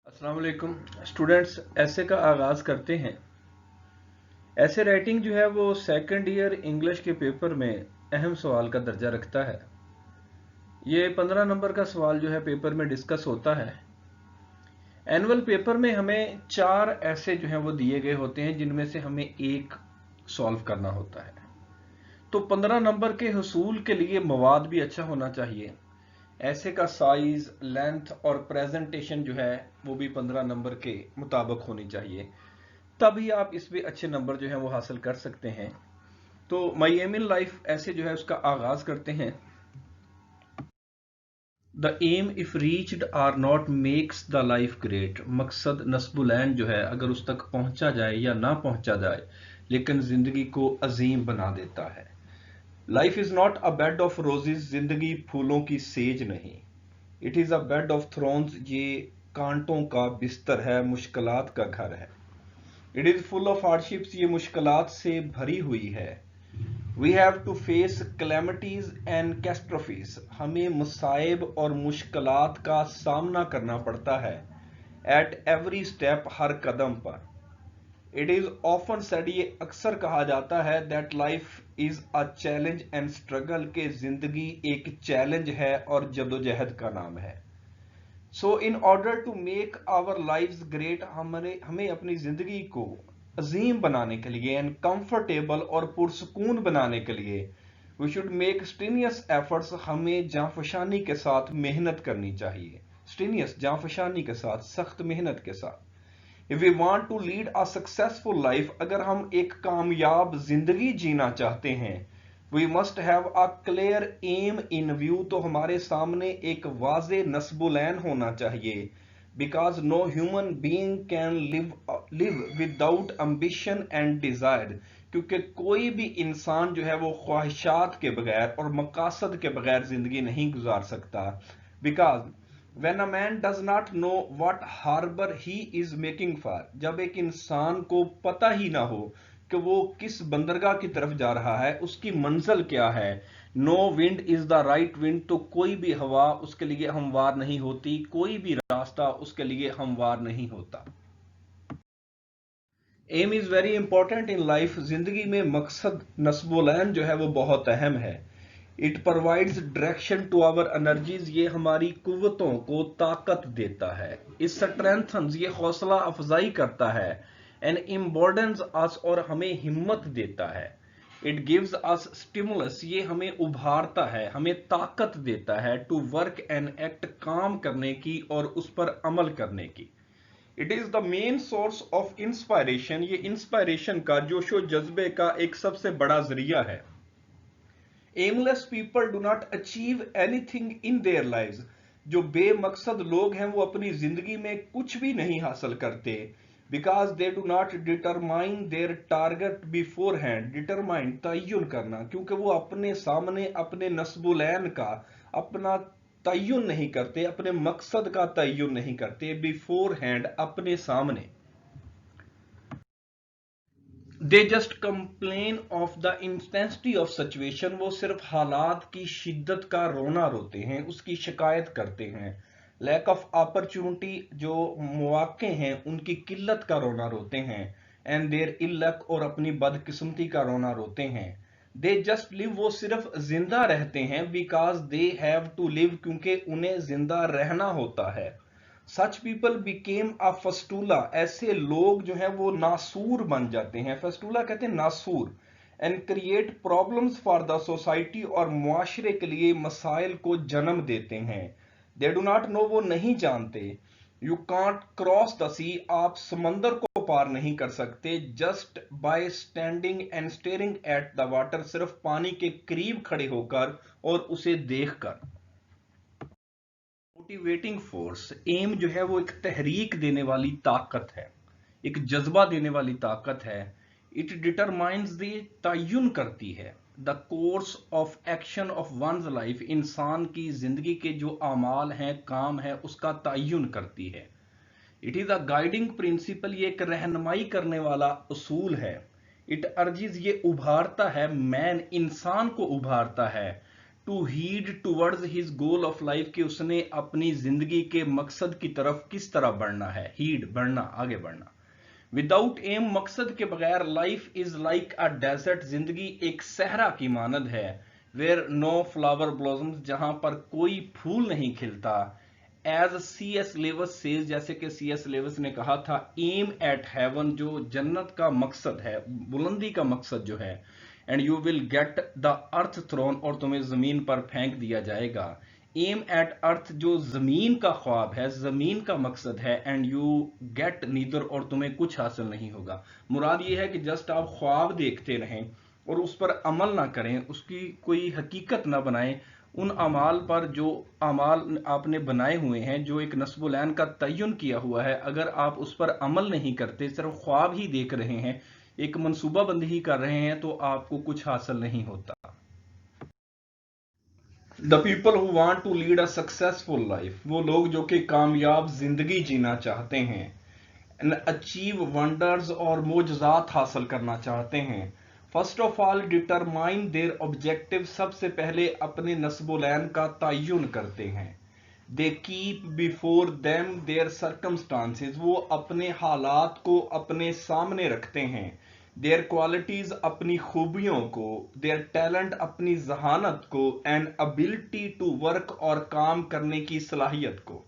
अस्सलाम वालेकुम स्टूडेंट्स। ऐसे का आगाज़ करते हैं। ऐसे राइटिंग जो है वो सेकंड ईयर इंग्लिश के पेपर में अहम सवाल का दर्जा रखता है। ये 15 नंबर का सवाल जो है पेपर में डिस्कस होता है। एनुअल पेपर में हमें 4 ऐसे जो हैं वो दिए गए होते हैं जिनमें से हमें एक सॉल्व करना होता है। तो 15 नंबर के हुसूल के लिए मवाद भी अच्छा होना चाहिए। ऐसे का साइज, लेंथ और प्रेजेंटेशन जो है वो भी 15 नंबर के मुताबिक होनी चाहिए, तभी आप इस पे अच्छे नंबर जो है वो हासिल कर सकते हैं। तो माई एम इन लाइफ ऐसे जो है उसका आगाज करते हैं। The aim if reached or not makes the life great. मकसद नस्बुलैन जो है अगर उस तक पहुंचा जाए या ना पहुंचा जाए लेकिन जिंदगी को अजीम बना देता है। Life is not a bed of roses. जिंदगी फूलों की सेज नहीं। It is a bed of thrones. ये कांटों का बिस्तर है, मुश्किलात का घर है। It is full of hardships. ये मुश्किलात से भरी हुई है। We have to face calamities and catastrophes. हमें मुसाइब और मुश्किलात का सामना करना पड़ता है। एट एवरी स्टेप, हर कदम पर। इट इज ऑफन सेड, ये अक्सर कहा जाता है, that life is a challenge and struggle, के जिंदगी एक चैलेंज है और जदोजहद का नाम है। So in order to make our lives great, हमें अपनी जिंदगी को अजीम बनाने के लिए एंड कंफर्टेबल और पुरसकून बनाने के लिए वी शुड मेक स्ट्रीनियस एफर्ट्स। हमें जांफशानी के साथ मेहनत करनी चाहिए। स्ट्रीनियस, जांफशानी के साथ, सख्त मेहनत के साथ। If we want to lead a successful life, अगर हम एक कामयाब जिंदगी जीना चाहते हैं, we must have a clear aim in view, तो हमारे सामने एक वाजे नस्बुलैन होना चाहिए। Because no human being can live without ambition and desire, क्योंकि कोई भी इंसान जो है वो ख्वाहिशात के बगैर और मकासद के बगैर जिंदगी नहीं गुजार सकता। Because when a man does not know what harbor he is making for, जब एक इंसान को पता ही ना हो कि वो किस बंदरगाह की तरफ जा रहा है, उसकी मंजिल क्या है, no wind is the right wind, तो कोई भी हवा उसके लिए हमवार नहीं होती, कोई भी रास्ता उसके लिए हमवार नहीं होता। Aim is very important in life. जिंदगी में मकसद नस्बुलैन जो है वो बहुत अहम है। It provides direction to our energies, ये हमारी कुव्वतों को ताकत देता है। इट स्ट्रेंथन्स, ये हौसला अफजाई करता है। एंड इम्बॉर्डन्स अस, और हमें हिम्मत देता है। इट गिव्स अस स्टिमुलस, ये हमें उभारता है, हमें ताकत देता है टू वर्क एंड एक्ट, काम करने की और उस पर अमल करने की। It is the main source of inspiration, ये इंस्पायरेशन का, जोशो जज्बे का एक सबसे बड़ा जरिया है। Aimless people do not achieve anything in their lives, जो बेमकसद लोग हैं वो अपनी जिंदगी में कुछ भी नहीं हासिल करते। Because they do not determine their target beforehand. Determine, तयन करना, क्योंकि वो अपने सामने अपने नस्बुलैन का अपना तयन नहीं करते, अपने मकसद का तयन नहीं करते बिफोर हैंड, अपने सामने। They just complain of the intensity of situation, वो सिर्फ हालात की शिद्दत का रोना रोते हैं, उसकी शिकायत करते हैं। लैक ऑफ अपॉर्चुनिटी, जो मौके हैं उनकी किल्लत का रोना रोते हैं। एंड देयर इल लक, और अपनी बदकिस्मती का रोना रोते हैं। दे जस्ट लिव, वो सिर्फ जिंदा रहते हैं। Because they have to live, क्योंकि उन्हें जिंदा रहना होता है। सच पीपल बिकेम अ फस्टूला, ऐसे लोग जो हैं वो नासूर बन जाते हैं। फस्टूला कहते हैं नासूर। And create problems for the society, और मुआशरे के लिए मसाइल को जन्म देते हैं। दे डू नॉट नो, वो नहीं जानते। यू कांट क्रॉस द सी, आप समंदर को पार नहीं कर सकते। Just by standing and staring at the water, सिर्फ पानी के करीब खड़े होकर और उसे देखकर। मोटिवेटिंग फोर्स, एम जो है वो एक तहरीक देने वाली ताकत है, एक जज्बा देने वाली ताकत है। इट डिटरमाइंस द, तयन करती है, the course of action of one's life, इंसान की जिंदगी के जो अमाल हैं, काम है, उसका तयन करती है। It is a guiding principal, ये एक रहनुमाई करने वाला उसूल है। इट अर्जिज, ये उभारता है, मैन, इंसान को उभारता है, to heed towards his goal of life, कि उसने अपनी जिंदगी के मकसद की तरफ किस तरह बढ़ना है, हीड बढ़ना, आगे बढ़ना। विदाउट एम, मकसद के बगैर, life is like a desert, जिंदगी एक सहरा की मानद है। वेयर नो फ्लावर ब्लॉसम्स, जहां पर कोई फूल नहीं खिलता। As C S Lewis says, जैसे कि सी एस लेविस ने कहा था, एम एट हेवन, जो जन्नत का मकसद है, बुलंदी का मकसद जो है, and you will get the earth thrown, और तुम्हें जमीन पर फेंक दिया जाएगा। एम एट अर्थ, जो जमीन का ख्वाब है, जमीन का मकसद है, एंड यू गेट नीदर, और तुम्हें कुछ हासिल नहीं होगा। मुराद ये है कि जस्ट आप ख्वाब देखते रहें और उस पर अमल ना करें, उसकी कोई हकीकत ना बनाएं। उन अमाल पर, जो अमाल आपने बनाए हुए हैं, जो एक नस्बुलैन का तयन किया हुआ है, अगर आप उस पर अमल नहीं करते, सिर्फ ख्वाब ही देख रहे हैं, एक मंसूबाबंदी ही कर रहे हैं, तो आपको कुछ हासिल नहीं होता। The people who want to lead a successful life, वो लोग जो कि कामयाब जिंदगी जीना चाहते हैं, एंड अचीव वंडर्स, और मोजज़ात हासिल करना चाहते हैं। First of all determine their objective, सबसे पहले अपने नस्बुलैन का तयन करते हैं। They keep before them their circumstances, वो अपने हालात को अपने सामने रखते हैं। देयर क्वालिटीज, अपनी खूबियों को। देयर टैलेंट, अपनी जहानत को। एंड एबिलिटी टू वर्क, और काम करने की सलाहियत को।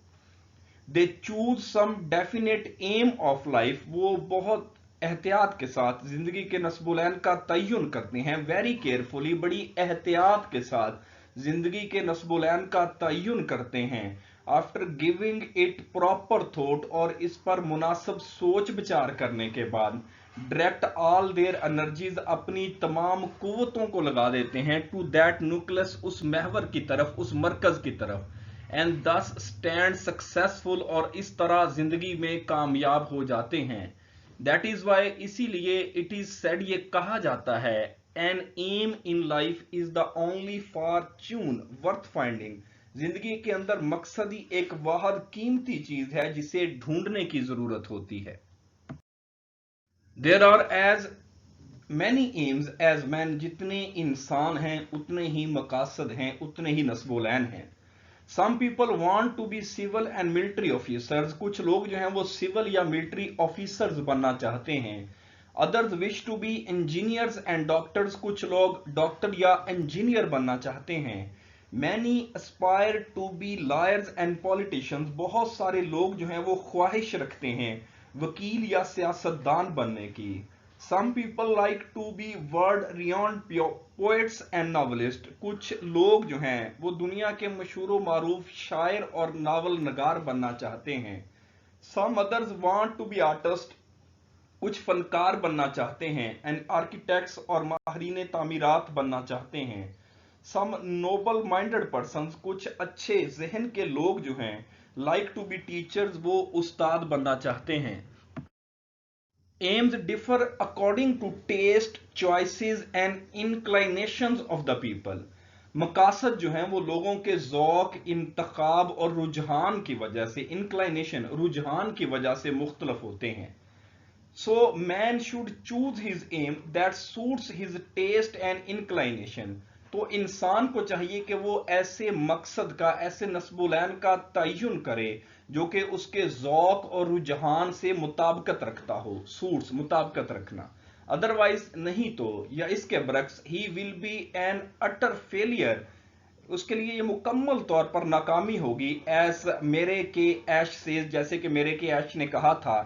They choose some definite aim of life, वो बहुत एहतियात के साथ जिंदगी के नस्बुलैन का तयन करते हैं। वेरी केयरफुली, बड़ी एहतियात के साथ जिंदगी के नस्बुलैन का तयन करते हैं। After giving it proper thought, और इस पर मुनासिब सोच विचार करने के बाद, डायरेक्ट ऑल देयर एनर्जीज, अपनी तमाम कुव्वतों को लगा देते हैं, टू दैट न्यूक्लियस, उस महवर की तरफ, उस मरकज की तरफ। एंड दस स्टैंड सक्सेसफुल, और इस तरह जिंदगी में कामयाब हो जाते हैं। दैट इज वाई, इसीलिए इट इज सेड, ये कहा जाता है, an aim in life is the only fortune worth finding, जिंदगी के अंदर मकसद ही एक वाहद कीमती चीज है जिसे ढूंढने की जरूरत होती है। There are as many aims as man, जितने इंसान हैं उतने ही मकासद हैं, उतने ही नस्बुलैन हैं। Some people want to be civil and military officers, कुछ लोग जो हैं वो सिविल या मिलिट्री ऑफिसर्स बनना चाहते हैं। Others wish to be engineers and doctors, कुछ लोग डॉक्टर या इंजीनियर बनना चाहते हैं। Many aspire to be lawyers and politicians, बहुत सारे लोग जो हैं वो ख्वाहिश रखते हैं वकील या सियासतदान बनने की। Some people like to be world renowned poets and novelist, कुछ लोग जो हैं वो दुनिया के मशहूर मारूफ शायर और नावल नगार बनना चाहते हैं। Some others want to be artist, कुछ फनकार बनना चाहते हैं। एंड आर्किटेक्ट्स, और माहरीन तामीरात बनना चाहते हैं। सम नोबल माइंडेड पर्सन्स, कुछ अच्छे जहन के लोग जो हैं, लाइक टू बी टीचर्स, वो उस्ताद बनना चाहते हैं। Aims differ according to taste, choices and inclinations of the people, मकासद जो हैं वो लोगों के ज़ौक, इंतखाब और रुझान की वजह से, इंक्लाइनेशन रुझान की वजह से मुख्तलिफ होते हैं। So man should choose his aim that suits his taste and inclination. तो इंसान को चाहिए कि वो ऐसे मकसद का, ऐसे नस्बुलैन का तयन करे जो कि उसके ज़ौक और रुझान से मुताबिकत रखता हो। सूट्स, मुताबिकत रखना, अदरवाइज नहीं तो, या इसके बरक्स, he will be an utter failure, उसके लिए ये मुकम्मल तौर पर नाकामी होगी। एज मेरे के ऐश से, जैसे कि मेरे के ऐश ने कहा था,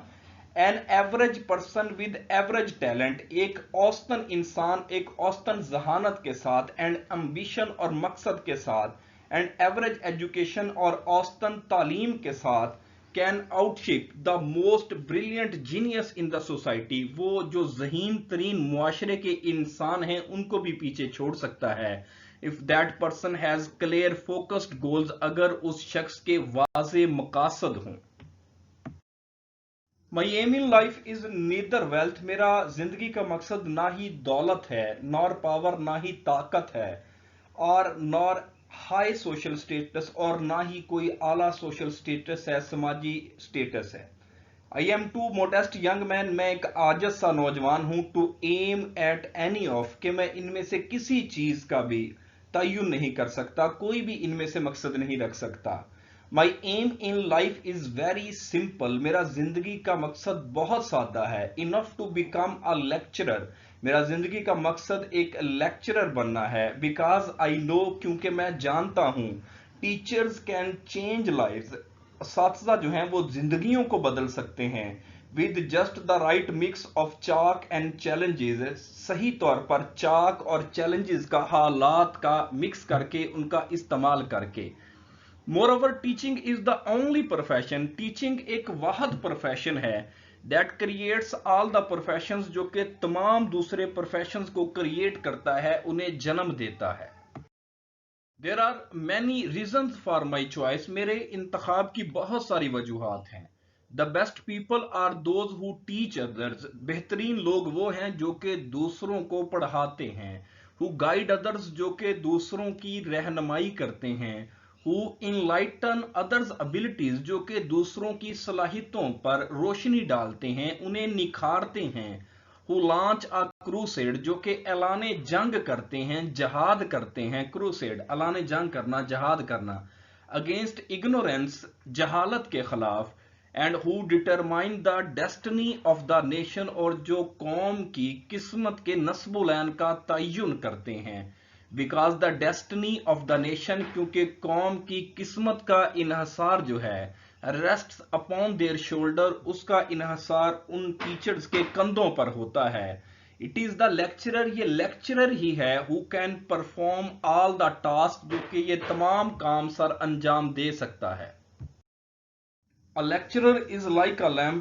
an average person with average talent, एक औसतन इंसान एक औसतन जहानत के साथ, एंड एम्बिशन और मकसद के साथ, एंड एवरेज एजुकेशन और औसतन तालीम के साथ, can outstrip the most brilliant genius in the society, वो जो ज़हीन तरीन मुआशरे के इंसान हैं उनको भी पीछे छोड़ सकता है। If that person has clear focused goals, अगर उस शख्स के वाज़े मकासद हों। My aim in life is neither wealth, मेरा जिंदगी का मकसद ना ही दौलत है, नॉर पावर, ना ही ताकत है, और नॉर हाई सोशल स्टेटस, और ना ही कोई आला सोशल स्टेटस है, समाजी स्टेटस है। I am too modest young man, मैं एक आजिज़ सा नौजवान हूं, to aim at any of, कि मैं इनमें से किसी चीज का भी تعین نہیں کر سکتا، کوئی بھی ان میں سے مقصد نہیں رکھ سکتا۔ My aim in life is very simple. میرا زندگی کا مقصد بہت سادہ ہے۔ Enough to become a lecturer. میرا زندگی کا مقصد ایک لیکچرر بننا ہے۔ Because I know، کیونکہ میں جانتا ہوں، teachers can change lives. اساتذہ جو ہیں وہ زندگیوں کو بدل سکتے ہیں۔ With just the right mix of chalk and challenges. صحیح طور پر چاک اور چیلنجز کا، حالات کا مکس کر کے، ان کا استعمال کر کے۔ Moreover, teaching is the only profession. Teaching ایک واحد پروفیشن ہے that creates all the professions، جو کہ تمام دوسرے پروفیشنز کو کریٹ کرتا ہے، انہیں جنم دیتا ہے۔ There are many reasons for my choice. میرے انتخاب کی بہت ساری وجوہات ہیں۔ The best people are those who teach others. بہترین لوگ وہ ہیں جو کہ دوسروں کو پڑھاتے ہیں۔ Who guide others، جو کہ دوسروں کی رہنمائی کرتے ہیں۔ Who enlighten others' abilities، جو کہ دوسروں کی صلاحیتوں پر روشنی ڈالتے ہیں، انہیں نکھارتے ہیں۔ Who launch a crusade، جو کہ اعلان جنگ کرتے ہیں، جہاد کرتے ہیں۔ crusade، اعلان جنگ کرنا، جہاد کرنا۔ Against ignorance، جہالت کے خلاف۔ And who determine the destiny of the nation، اور جو قوم کی قسمت کے نسب العین کا تعین کرتے ہیں۔ Because the destiny of the nation، کیونکہ قوم کی قسمت کا انحصار جو ہے، rests upon their shoulder، اس کا انحصار ان ٹیچرز کے کندھوں پر ہوتا ہے۔ It is the lecturer، یہ لیکچرر ہی ہے، who can perform all the tasks، جو کہ یہ تمام کام سر انجام دے سکتا ہے۔ A lecturer is like a lamp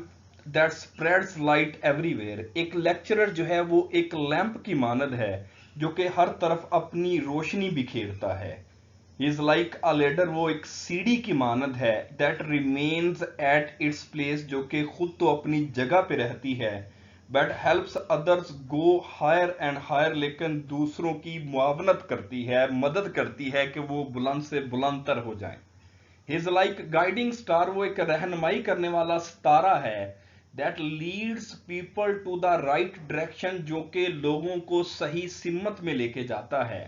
that spreads light everywhere. ایک لیکچرر جو ہے وہ ایک لیمپ کی مانند ہے جو کہ ہر طرف اپنی روشنی بکھیرتا ہے۔ He is like a ladder، وہ ایک سیڑھی کی مانند ہے، that remains at its place، جو کہ خود تو اپنی جگہ پہ رہتی ہے، but helps others go higher and higher، لیکن دوسروں کی معاونت کرتی ہے، مدد کرتی ہے کہ وہ بلند سے بلند تر ہو جائیں۔ He is like guiding star، وہ ایک رہنمائی کرنے والا ستارہ ہے، that leads people to the right direction، جو کہ لوگوں کو صحیح سمت میں لے کے جاتا ہے۔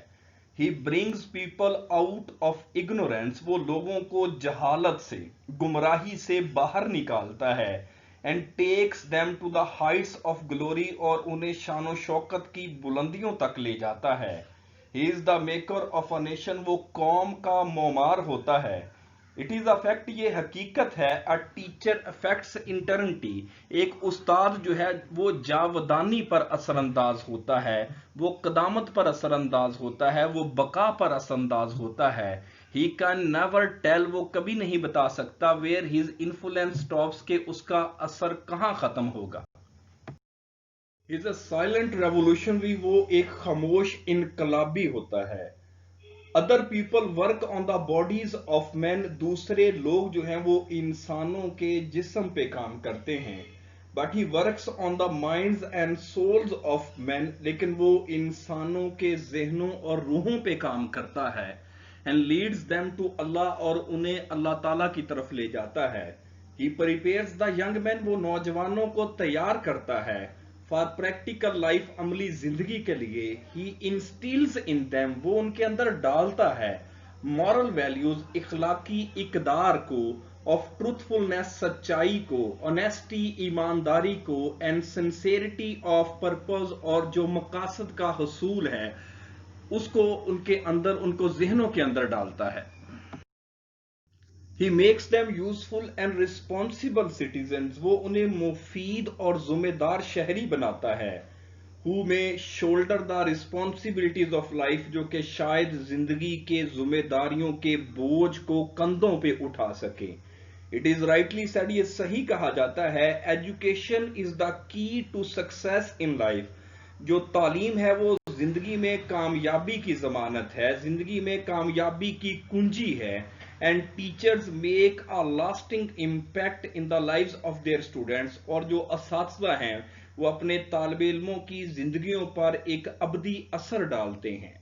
He brings people out of ignorance، وہ لوگوں کو جہالت سے، گمراہی سے باہر نکالتا ہے، and takes them to the heights of glory، اور انہیں شان و شوکت کی بلندیوں تک لے جاتا ہے۔ He is the maker of a nation، وہ قوم کا معمار ہوتا ہے۔ It is a fact، یہ حقیقت ہے، a teacher affects eternity، ایک استاد جو ہے وہ جاودانی پر اثر انداز ہوتا ہے، وہ قدامت پر اثر انداز ہوتا ہے، وہ بقا پر اثر انداز ہوتا ہے۔ He can never tell، وہ کبھی نہیں بتا سکتا where his influence stops، کہ اس کا اثر کہاں ختم ہوگا۔ He is a silent revolutionary، وہ ایک خاموش انقلابی ہوتا ہے۔ Other people work on the bodies of men، دوسرے لوگ جو ہیں وہ انسانوں کے جسم پہ کام کرتے ہیں۔ But he works on the minds and souls of men، لیکن وہ انسانوں کے ذہنوں اور روحوں پہ کام کرتا ہے۔ And leads them to Allah، اور انہیں اللہ تعالیٰ کی طرف لے جاتا ہے۔ He prepares the young men، وہ نوجوانوں کو تیار کرتا ہے۔ For practical life، عملی زندگی کے لیے۔ He instills in them، وہ ان کے اندر ڈالتا ہے۔ Moral values، اخلاقی اقدار کو۔ Of truthfulness، سچائی کو۔ Honesty، ایمانداری کو۔ And sincerity of purpose، اور جو مقاصد کا حصول ہے اس کو ان کے اندر، ان کو ذہنوں کے اندر ڈالتا ہے۔ He makes them useful and responsible citizens، وہ انہیں مفید اور ذمہ دار شہری بناتا ہے۔ Who may shoulder the responsibilities of life، جو کہ شاید زندگی کے ذمہ داریوں کے بوجھ کو کندھوں پہ اٹھا سکے۔ It is rightly said، یہ صحیح کہا جاتا ہے، Education is the key to success in life، جو تعلیم ہے وہ زندگی میں کامیابی کی ضمانت ہے، زندگی میں کامیابی کی کنجی ہے۔ And teachers make a lasting impact in the lives of their students، اور جو اساتذہ ہیں وہ اپنے طالب علموں کی زندگیوں پر ایک ابدی اثر ڈالتے ہیں۔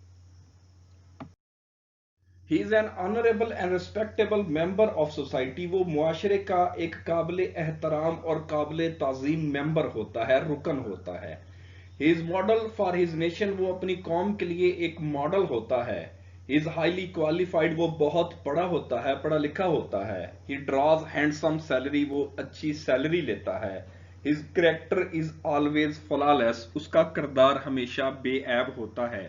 He is an honorable and respectable member of society، وہ معاشرے کا ایک قابل احترام اور قابل تعظیم ممبر ہوتا ہے، رکن ہوتا ہے۔ He is model for his nation، وہ اپنی قوم کے لیے ایک ماڈل ہوتا ہے۔ از हाईली क्वालिफाइड, वो बहुत पढ़ा होता है, पढ़ा लिखा होता है। ही ड्रॉज हैंडसम सैलरी, वो अच्छी सैलरी लेता है। His character is always flawless, उसका किरदार हमेशा बेऐब होता है।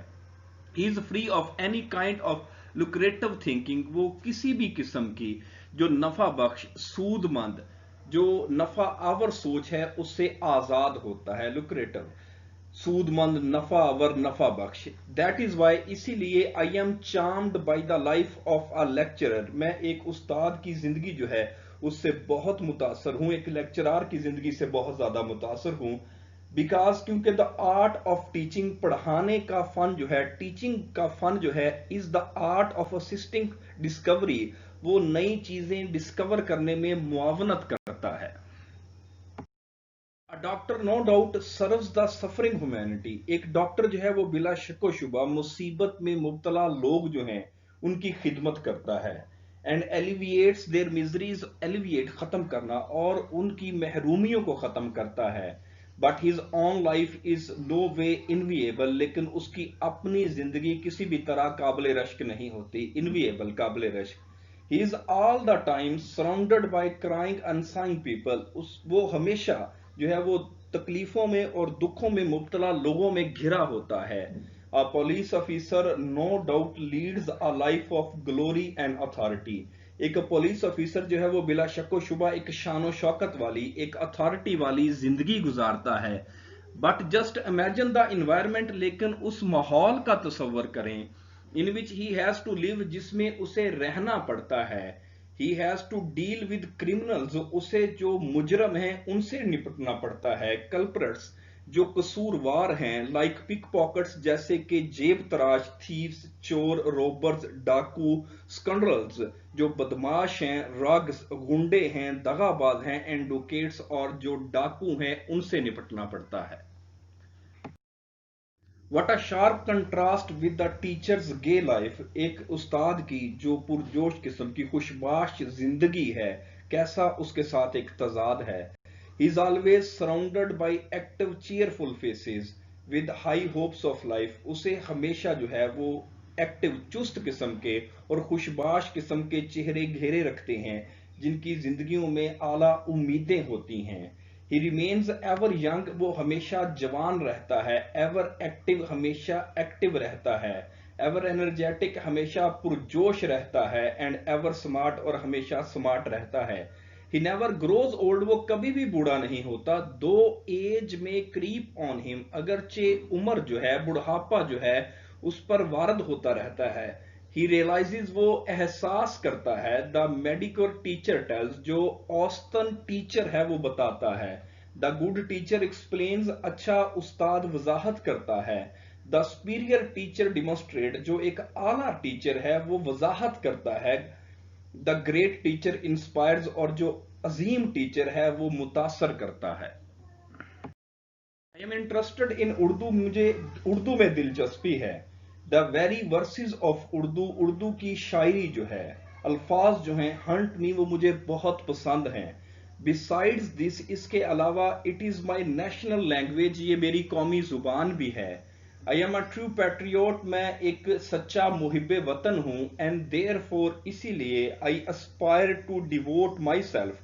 He is free of any kind of lucrative thinking, वो किसी भी किस्म की जो नफा बख्श, सूदमंद, जो नफा आवर सोच है उससे आजाद होता है। लुक्रेटिव, सूदमंद, नफा आवर, नफा बख्श। दैट इज वाई, इसीलिए I am charmed by the life of a lecturer, मैं एक उस्ताद की जिंदगी जो है उससे बहुत मुतासर हूं, एक लेक्चरार की जिंदगी से बहुत ज्यादा मुतासर हूं। बिकॉज, क्योंकि द आर्ट ऑफ टीचिंग, पढ़ाने का फन जो है, टीचिंग का फन जो है, is the art of assisting discovery, वो नई चीजें डिस्कवर करने में मुआवनत करता है। Doctor no doubt serves the suffering humanity, एक डॉक्टर जो है वो बिला शक व शुबा मुसीबत में मुब्तला लोग जो हैं उनकी खिदमत करता है। And alleviates their miseries, alleviate खत्म करना, और उनकी महरूमियों को खत्म करता है। But his own life is no way enviable, लेकिन उसकी अपनी जिंदगी किसी भी तरह काबिल रश्क नहीं होती। इनविएबल, काबिल रश्क। He is all the time surrounded by crying and sighing people, वो हमेशा जो है वो तकलीफों में और दुखों में मुब्तला लोगों में घिरा होता है। A police officer no doubt leads a life of glory and authority, एक पुलिस ऑफिसर जो है वो बिला शक व शुबा एक शानो शौकत वाली, एक अथॉरिटी वाली जिंदगी गुजारता है। But just imagine the environment, लेकिन उस माहौल का तस्वर करें, in which he has to live, जिसमें उसे रहना पड़ता है। He has to deal with criminals, उसे जो मुजरम हैं उनसे निपटना पड़ता है। कल्प्रेट्स, जो कसूरवार हैं, लाइक पिक पॉकेट्स, जैसे कि जेब तराश, थीव्स, चोर, रोबर्स, डाकू, स्कंड्रल्स, जो बदमाश हैं, रग्स, गुंडे हैं, दगाबाज हैं, एंडोकेट्स, और जो डाकू हैं उनसे निपटना पड़ता है। What a sharp contrast with the teacher's gay life, एक उस्ताद की जो पुरजोश किस्म की खुशबाश जिंदगी है, कैसा उसके साथ एक तजाद है। He is always surrounded by active cheerful faces with high hopes of life, उसे हमेशा जो है वो एक्टिव, चुस्त किस्म के और खुशबाश किस्म के चेहरे घेरे रखते हैं जिनकी जिंदगियों में आला उम्मीदें होती हैं। ही रिमेन्स एवर यंग, वो हमेशा जवान रहता है। एवर एक्टिव, हमेशा एक्टिव रहता है। एवर एनर्जेटिक, हमेशा पुरजोश रहता है। एंड एवर स्मार्ट, और हमेशा स्मार्ट रहता है। ही नेवर ग्रोज ओल्ड, वो कभी भी बूढ़ा नहीं होता। दो एज में क्रीप ऑन हिम, अगरचे उम्र जो है, बुढ़ापा जो है उस पर वारद होता रहता है। ही रियलाइजेज, वो एहसास करता है। द मेडिकल टीचर टेल्स, जो औसतन टीचर है वो बताता है। द गुड टीचर एक्सप्लेन्स, अच्छा उस्ताद वजाहत करता है। द सुपीरियर टीचर डिमोस्ट्रेट, जो एक आला टीचर है वो वजाहत करता है। द ग्रेट टीचर इंस्पायर्स, और जो अजीम टीचर है वो मुतासर करता है। I am interested in Urdu, मुझे उर्दू में दिलचस्पी है। The very versus of Urdu, Urdu की शायरी जो है, अल्फाज जो हैं, हंट मी, वो मुझे बहुत पसंद हैं। बिसाइड्स दिस, इसके अलावा, it is my national language, ये मेरी कौमी जुबान भी है। I am a true patriot, मैं एक सच्चा मुहिब वतन हूँ। एंड देयर फोर, इसीलिए, I aspire to devote myself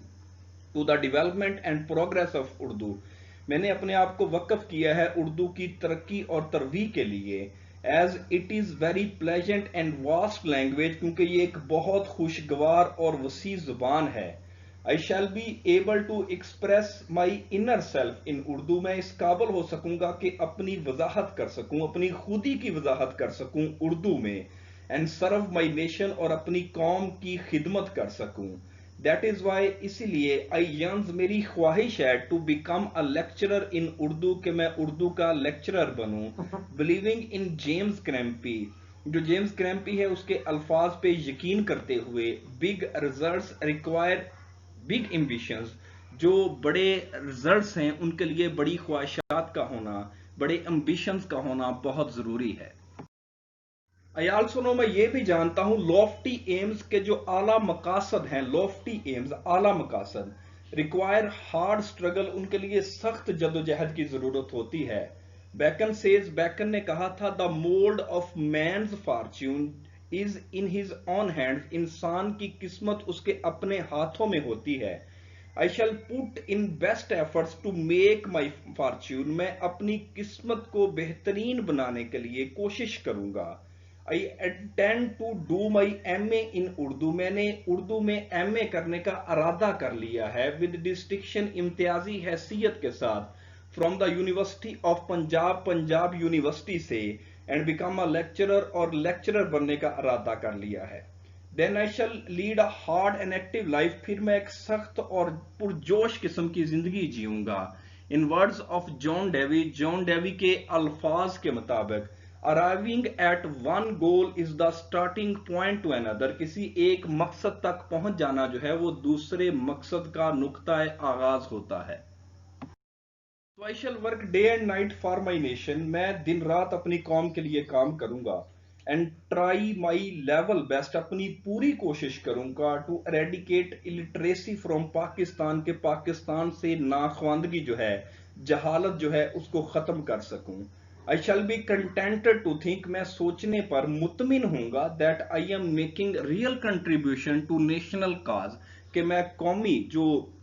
to the development and progress of Urdu, मैंने अपने आप को वक्फ किया है उर्दू की तरक्की और तरवी के लिए। As it is very pleasant and vast language, क्योंकि ये एक बहुत खुशगवार और वसी जुबान है। I shall be able to express my inner self in Urdu, मैं इस काबिल हो सकूंगा कि अपनी वजाहत कर सकूं, अपनी खुदी की वजाहत कर सकूं उर्दू में। एंड सर्व माई नेशन, और अपनी कौम की खिदमत कर सकूं। दैट इज वाई, इसीलिए, आई यंस, मेरी ख्वाहिश है, to become a lecturer in Urdu, कि मैं उर्दू का लेक्चरर बनूं। बिलीविंग इन जेम्स क्रैम्पी, जो जेम्स क्रैम्पी है उसके अल्फाज पे यकीन करते हुए। Big results require big ambitions, जो बड़े रिजल्ट्स हैं उनके लिए बड़ी ख्वाहिशात का होना, बड़े एम्बिशंस का होना बहुत जरूरी है। आई ऑल्सो नो, मैं ये भी जानता हूं, लॉफ्टी एम्स के जो आला मकासद हैं, लॉफ्टी एम्स, आला मकासद, रिक्वायर हार्ड स्ट्रगल, उनके लिए सख्त जदोजहद की जरूरत होती है। बैकन सेज, बैकन ने कहा था, the mould of man's fortune is in his own hands. इंसान की किस्मत उसके अपने हाथों में होती है. I shall put in best efforts to make my fortune. मैं अपनी किस्मत को बेहतरीन बनाने के लिए कोशिश करूंगा. I intend to do my MA in Urdu. मैंने उर्दू में MA करने का इरादा कर लिया है. With distinction, इम्तियाजी हैसियत के साथ. From the University of Punjab, Punjab university से. एंड बिकम अ लेक्चरर, और लेक्चरर बनने का इरादा कर लिया है. Then I shall lead a hard and active life. फिर मैं एक सख्त और पुरजोश किस्म की जिंदगी जीऊंगा. In words of John Dewey, John Dewey के अल्फाज के मुताबिक, arriving at one goal is the starting point to another. किसी एक मकसद तक पहुंच जाना जो है वो दूसरे मकसद का नुक्ता आगाज होता है. So I shall work day and night for my nation. मैं दिन रात अपनी कौम के लिए काम करूंगा. And try my level best. अपनी पूरी कोशिश करूंगा to eradicate illiteracy from Pakistan, के पाकिस्तान से नाख्वानदगी जो है, जहालत जो है, उसको खत्म कर सकूं. I shall be contented to think. मैं सोचने पर मुतमिन हूंगा that I am making real contribution to national cause. कि मैं कौमी जो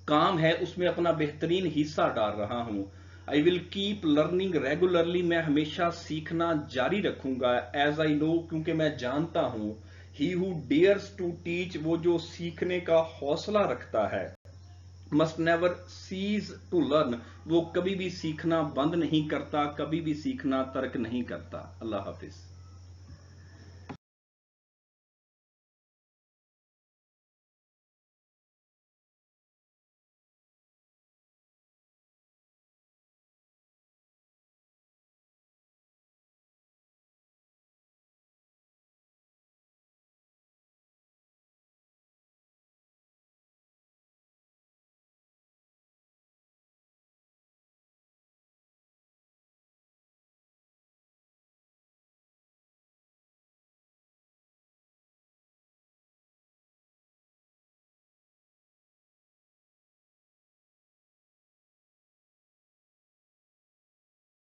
काम है उसमें अपना बेहतरीन हिस्सा डाल रहा हूं. I will keep learning regularly. मैं हमेशा सीखना जारी रखूंगा. एज आई नो, क्योंकि मैं जानता हूं. He who dares to teach, वो जो सीखने का हौसला रखता है. Must never cease to learn, वो कभी भी सीखना बंद नहीं करता, कभी भी सीखना तर्क नहीं करता. अल्लाह हाफिज.